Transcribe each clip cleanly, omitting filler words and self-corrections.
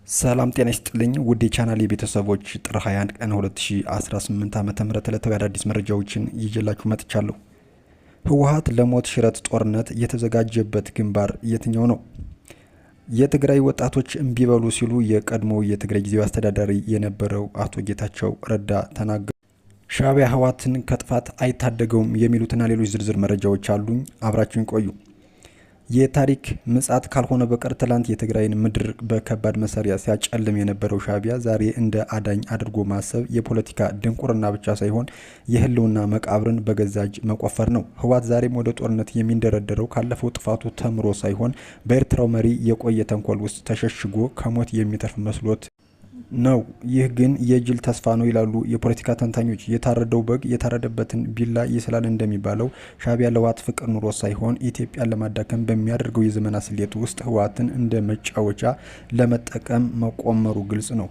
ሰላም ጤና ይስጥልኝ ውድ የቻናሌ ቤተሰቦች ጥር 21 ቀን 2018 ዓ.ም ዕለታዊ አዳዲስ መረጃዎችን ይዤላችሁ መጥቻለሁ። ህወሓት ለሞት ሽረት ጦርነት የተዘጋጀበት ግንባር የትኛው ነው? የትግራይ ወጣቶች እምቢ በሉ ሲሉ የቀድሞው የትግራይ ጊዜያዊ አስተዳዳሪ የነበረው አቶ ጌታቸው ረዳ ተናገሩ። ሻዕቢያ ህወሓትን ከጥፋት አይታደገውም የሚሉትና ሌሎች ዝርዝር መረጃዎች አሉኝ። አብራችሁን ቆዩ። የታሪክ ምጽአት ካልሆነ በቀር ትላንት የትግራይን ምድር በከባድ መሳሪያ ሲያጨልም የነበረው ሻዕቢያ ዛሬ እንደ አዳኝ አድርጎ ማሰብ የፖለቲካ ድንቁርና ብቻ ሳይሆን የህልውና መቃብርን በገዛ እጅ መቆፈር ነው። ህወሓት ዛሬም ወደ ጦርነት የሚንደረደረው ካለፈው ጥፋቱ ተምሮ ሳይሆን በኤርትራው መሪ የቆየ ተንኮል ውስጥ ተሸሽጎ ከሞት የሚተርፍ መስሎት ነው። ይህ ግን የጅል ተስፋ ነው ይላሉ የፖለቲካ ተንታኞች። የታረደው በግ የታረደበትን ቢላ ይስላል እንደሚባለው ሻዕቢያ ለህወሓት ፍቅር ኑሮ ሳይሆን ኢትዮጵያን ለማዳከም በሚያደርገው የዘመናት ስሌት ውስጥ ህወሓትን እንደ መጫወቻ ለመጠቀም መቆመሩ ግልጽ ነው።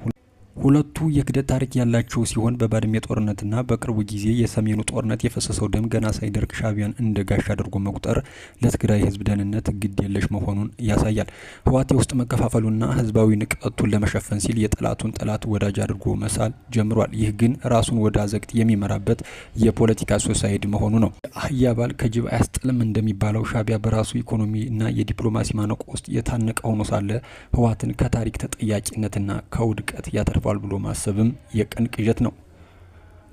ሁለቱ የክደት ታሪክ ያላቸው ሲሆን በባድሜ ጦርነትና በቅርቡ ጊዜ የሰሜኑ ጦርነት የፈሰሰው ደም ገና ሳይደርቅ ሻዕቢያን እንደ ጋሻ አድርጎ መቁጠር ለትግራይ ህዝብ ደህንነት ግድ የለሽ መሆኑን ያሳያል። ህወሓት የውስጥ መከፋፈሉና ህዝባዊ ንቀቱን ለመሸፈን ሲል የጠላቱን ጠላት ወዳጅ አድርጎ መሳል ጀምሯል። ይህ ግን ራሱን ወደ አዘቅት የሚመራበት የፖለቲካ ሶሳይድ መሆኑ ነው። አህያ ባል ከጅብ አያስጥልም እንደሚባለው ሻዕቢያ በራሱ ኢኮኖሚና የዲፕሎማሲ ማነቆ ውስጥ የታነቀ ሆኖ ሳለ ህወሓትን ከታሪክ ተጠያቂነትና ከውድቀት ያተርፋል ብሎ ማሰብም የቀን ቅዠት ነው።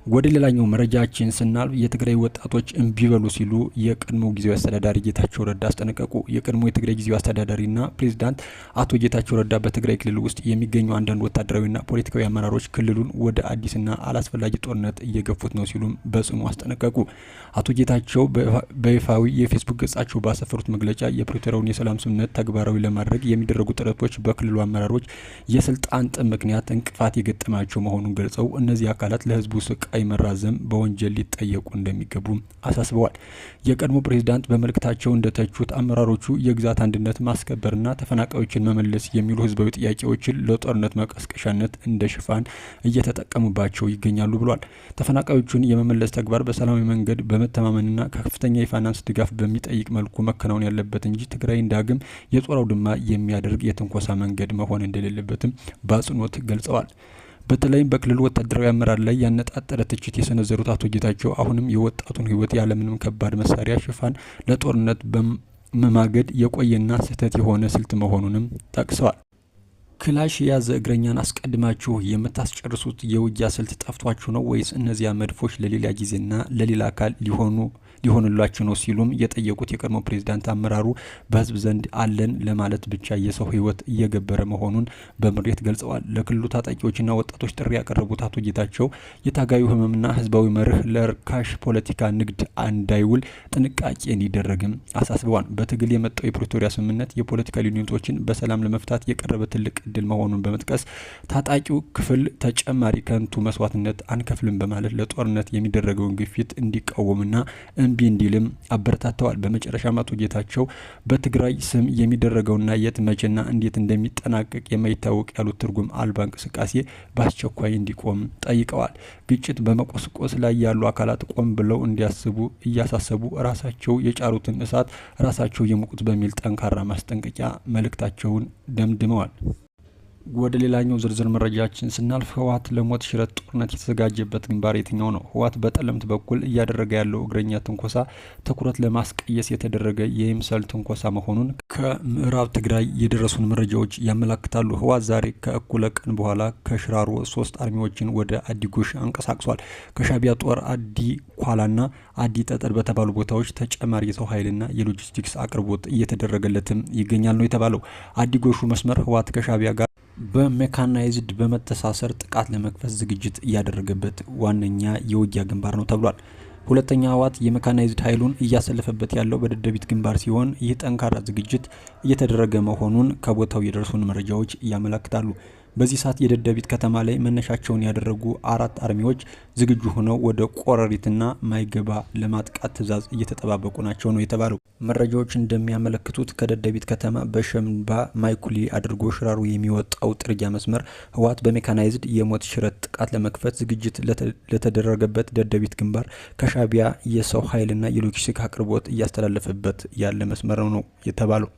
ወደ ሌላኛው መረጃችን ስናልፍ የትግራይ ወጣቶች እምቢ በሉ ሲሉ የቀድሞው ጊዜያዊ አስተዳዳሪ ጌታቸው ረዳ አስጠነቀቁ። የቀድሞው የትግራይ ጊዜያዊ አስተዳዳሪና ፕሬዝዳንት አቶ ጌታቸው ረዳ በትግራይ ክልል ውስጥ የሚገኙ አንዳንድ ወታደራዊና ፖለቲካዊ አመራሮች ክልሉን ወደ አዲስና አላስፈላጊ ጦርነት እየገፉት ነው ሲሉም በጽኑ አስጠነቀቁ። አቶ ጌታቸው በይፋዊ የፌስቡክ ገጻቸው ባሰፈሩት መግለጫ የፕሪቶሪያውን የሰላም ስምምነት ተግባራዊ ለማድረግ የሚደረጉ ጥረቶች በክልሉ አመራሮች የስልጣን ጥም ምክንያት እንቅፋት የገጠማቸው መሆኑን ገልጸው እነዚህ አካላት ለህዝቡ ስቃይ መራዘም በወንጀል ሊጠየቁ እንደሚገቡ አሳስበዋል። የቀድሞ ፕሬዝዳንት በመልእክታቸው እንደተቹት አመራሮቹ የግዛት አንድነት ማስከበርና ተፈናቃዮችን መመለስ የሚሉ ህዝባዊ ጥያቄዎችን ለጦርነት መቀስቀሻነት እንደ ሽፋን እየተጠቀሙባቸው ይገኛሉ ብሏል። ተፈናቃዮቹን የመመለስ ተግባር በሰላማዊ መንገድ በመተማመንና ከፍተኛ የፋይናንስ ድጋፍ በሚጠይቅ መልኩ መከናወን ያለበት እንጂ ትግራይን ዳግም የጦር አውድማ የሚያደርግ የትንኮሳ መንገድ መሆን እንደሌለበትም በአጽንኦት ገልጸዋል። በተለይም በክልሉ ወታደራዊ አመራር ላይ ያነጣጠረ ትችት የሰነዘሩት አቶ ጌታቸው አሁንም የወጣቱን ህይወት ያለምንም ከባድ መሳሪያ ሽፋን ለጦርነት በመማገድ የቆየና ስህተት የሆነ ስልት መሆኑንም ጠቅሰዋል። ክላሽ የያዘ እግረኛን አስቀድማችሁ የምታስጨርሱት የውጊያ ስልት ጠፍቷችሁ ነው ወይስ እነዚያ መድፎች ለሌላ ጊዜና ለሌላ አካል ሊሆኑላችሁ ነው ሲሉም የጠየቁት የቀድሞ ፕሬዝዳንት አመራሩ በህዝብ ዘንድ አለን ለማለት ብቻ የሰው ህይወት እየገበረ መሆኑን በምሬት ገልጸዋል። ለክልሉ ታጣቂዎችና ወጣቶች ጥሪ ያቀረቡት አቶ ጌታቸው የታጋዩ ህመምና ህዝባዊ መርህ ለርካሽ ፖለቲካ ንግድ እንዳይውል ጥንቃቄ እንዲደረግም አሳስበዋል። በትግል የመጣው የፕሪቶሪያ ስምምነት የፖለቲካ ልዩነቶችን በሰላም ለመፍታት የቀረበ ትልቅ እድል መሆኑን በመጥቀስ ታጣቂው ክፍል ተጨማሪ ከንቱ መስዋዕትነት አንከፍልም በማለት ለጦርነት የሚደረገውን ግፊት እንዲቃወምና እምቢ እንዲልም አበረታተዋል። በመጨረሻም አቶ ጌታቸው በትግራይ ስም የሚደረገውና የት መቼና እንዴት እንደሚጠናቀቅ የማይታወቅ ያሉት ትርጉም አልባ እንቅስቃሴ በአስቸኳይ እንዲቆም ጠይቀዋል። ግጭት በመቆስቆስ ላይ ያሉ አካላት ቆም ብለው እንዲያስቡ እያሳሰቡ ራሳቸው የጫሩትን እሳት ራሳቸው የሙቁት በሚል ጠንካራ ማስጠንቀቂያ መልእክታቸውን ደምድመዋል። ወደ ሌላኛው ዝርዝር መረጃችን ስናልፍ ህወሓት ለሞት ሽረት ጦርነት የተዘጋጀበት ግንባር የትኛው ነው? ህወሓት በጠለምት በኩል እያደረገ ያለው እግረኛ ትንኮሳ ትኩረት ለማስቀየስ የተደረገ የይምሰል ትንኮሳ መሆኑን ከምዕራብ ትግራይ የደረሱን መረጃዎች ያመላክታሉ። ህወሓት ዛሬ ከእኩለ ቀን በኋላ ከሽራሮ 3 አርሚዎችን ወደ አዲጎሽ አንቀሳቅሷል። ከሻዕቢያ ጦር አዲ ኳላና አዲ ጠጠር በተባሉ ቦታዎች ተጨማሪ የሰው ኃይልና የሎጂስቲክስ አቅርቦት እየተደረገለትም ይገኛል ነው የተባለው። አዲጎሹ መስመር ህወሓት ከሻዕቢያ ጋር በሜካናይዝድ በመተሳሰር ጥቃት ለመክፈት ዝግጅት እያደረገበት ዋነኛ የውጊያ ግንባር ነው ተብሏል። ሁለተኛ ህወሓት የሜካናይዝድ ኃይሉን እያሰለፈበት ያለው በደደቢት ግንባር ሲሆን ይህ ጠንካራ ዝግጅት እየተደረገ መሆኑን ከቦታው የደረሱን መረጃዎች ያመለክታሉ። በዚህ ሰዓት የደደቢት ከተማ ላይ መነሻቸውን ያደረጉ 4 አርሚዎች ዝግጁ ሆነው ወደ ቆረሪትና ማይገባ ለማጥቃት ትዕዛዝ እየተጠባበቁ ናቸው ነው የተባለው። መረጃዎች እንደሚያመለክቱት ከደደቢት ከተማ በሸምባ ማይኩሊ አድርጎ ሽራሮ የሚወጣው ጥርጊያ መስመር ህወሓት በሜካናይዝድ የሞት ሽረት ጥቃት ለመክፈት ዝግጅት ለተደረገበት ደደቢት ግንባር ከሻዕቢያ የሰው ኃይልና የሎጂስቲክ አቅርቦት እያስተላለፈበት ያለ መስመር ነው የተባለው።